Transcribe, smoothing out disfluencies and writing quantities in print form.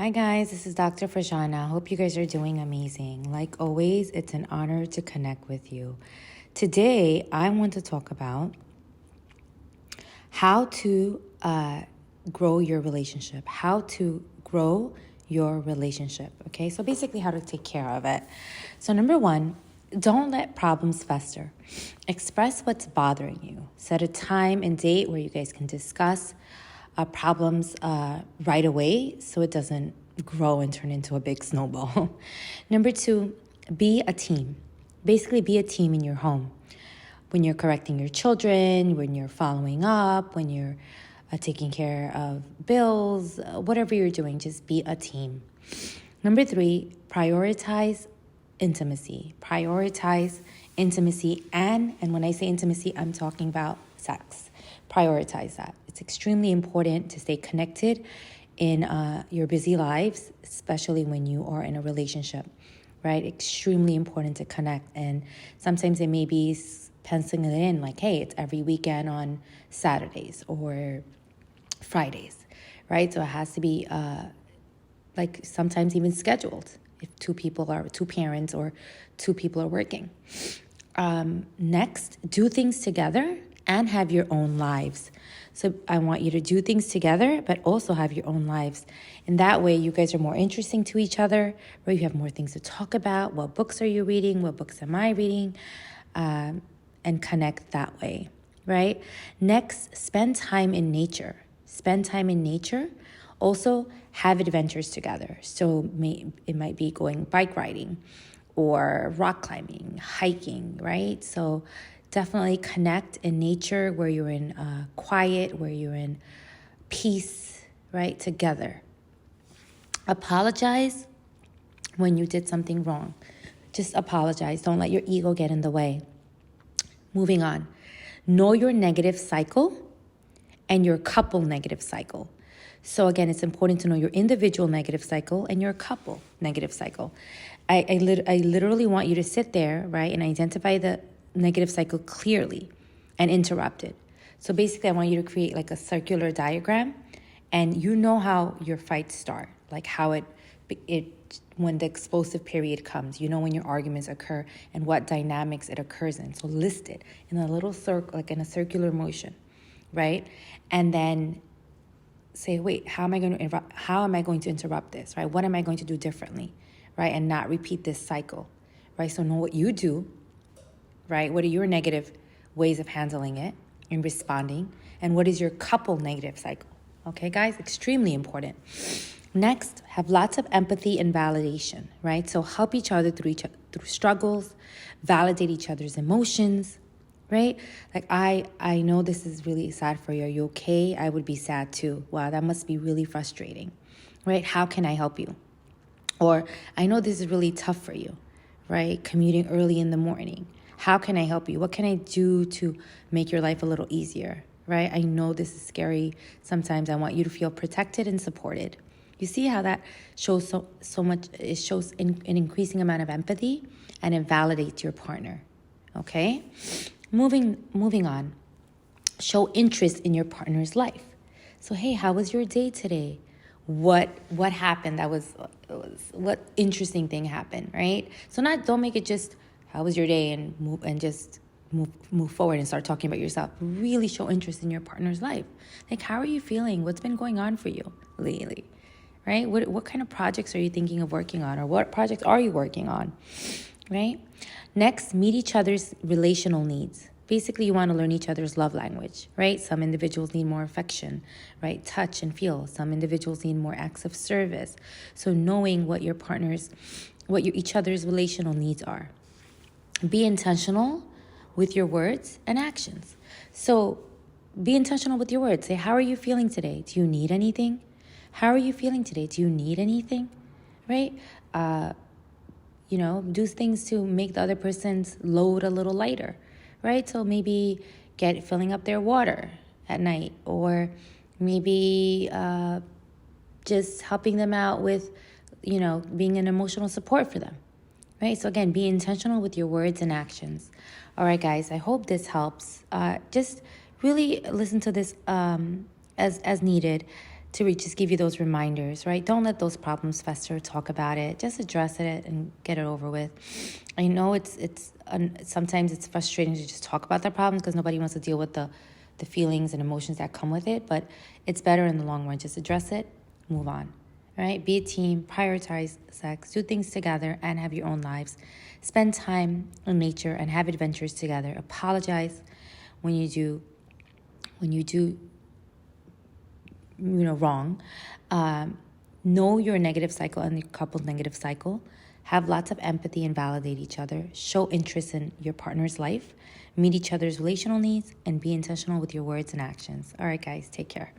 Hi guys, this is Dr. Frajana. Hope you guys are doing amazing. Like always, it's an honor to connect with you. Today, I want to talk about how to grow your relationship, Okay, so basically, how to take care of it. So, number one, don't let problems fester. Express what's bothering you. Set a time and date where you guys can discuss problems right away so it doesn't grow and turn into a big snowball. Number two, be a team. Basically, be a team in your home. When you're correcting your children, when you're following up, when you're taking care of bills, whatever you're doing, just be a team. Number three, prioritize intimacy. Prioritize intimacy, and when I say intimacy, I'm talking about sex. Prioritize that. It's extremely important to stay connected in your busy lives, especially when you are in a relationship, right? Extremely important to connect. And sometimes it may be penciling it in like, hey, it's every weekend on Saturdays or Fridays, right? So it has to be like sometimes even scheduled if two parents or two people are working. Next, do things together and have your own lives. So I want you to do things together, but also have your own lives. And that way you guys are more interesting to each other, where you have more things to talk about. What books are you reading? What books am I reading? And connect that way, right? Next, spend time in nature. Spend time in nature. Also, have adventures together. So it might be going bike riding or rock climbing, hiking, right? So definitely connect in nature where you're in quiet, where you're in peace, right? Together. Apologize when you did something wrong. Just apologize. Don't let your ego get in the way. Moving on. Know your negative cycle and your couple negative cycle. So again, it's important to know your individual negative cycle and your couple negative cycle. I literally want you to sit there, right, and identify the negative cycle clearly and interrupt it. So basically, I want you to create like a circular diagram, and you know how your fights start, like how it when the explosive period comes, you know when your arguments occur and what dynamics it occurs in. So list it in a little circle, like in a circular motion, right? And then say, wait, how am I going to interrupt this, right? What am I going to do differently, right? And not repeat this cycle, right? So know what you do, right? What are your negative ways of handling it and responding? And what is your couple negative cycle? Okay, guys, extremely important. Next, have lots of empathy and validation, right? So help each other through struggles, validate each other's emotions, right? Like, I know this is really sad for you. Are you okay? I would be sad too. Wow, that must be really frustrating, right? How can I help you? Or I know this is really tough for you, right? Commuting early in the morning. How can I help you? What can I do to make your life a little easier, right? I know this is scary. Sometimes I want you to feel protected and supported. You see how that shows so much? It shows an increasing amount of empathy, and it validates your partner, okay? Moving on. Show interest in your partner's life. So, hey, how was your day today? What happened? What interesting thing happened, right? So don't make it just how was your day and move forward and start talking about yourself. Really show interest in your partner's life. Like, how are you feeling? What's been going on for you lately? Right? What kind of projects are you thinking of working on, or what projects are you working on? Right? Next, meet each other's relational needs. Basically, you want to learn each other's love language, right? Some individuals need more affection, right? Touch and feel. Some individuals need more acts of service. So knowing what each other's relational needs are. Be intentional with your words and actions. So be intentional with your words. Say, how are you feeling today? Do you need anything? How are you feeling today? Do you need anything? Right? Do things to make the other person's load a little lighter, right? So maybe filling up their water at night, or maybe just helping them out with, being an emotional support for them, right? So again, be intentional with your words and actions. All right, guys, I hope this helps. Just really listen to this as needed. to just give you those reminders, right? Don't let those problems fester. Talk about it. Just address it and get it over with. I know sometimes it's frustrating to just talk about the problems because nobody wants to deal with the feelings and emotions that come with it, but it's better in the long run. Just address it, move on. All right? Be a team, prioritize sex, do things together, and have your own lives. Spend time in nature and have adventures together. Apologize when you do wrong. Know your negative cycle and your couple's negative cycle. Have lots of empathy and validate each other. Show interest in your partner's life. Meet each other's relational needs and be intentional with your words and actions. All right, guys, take care.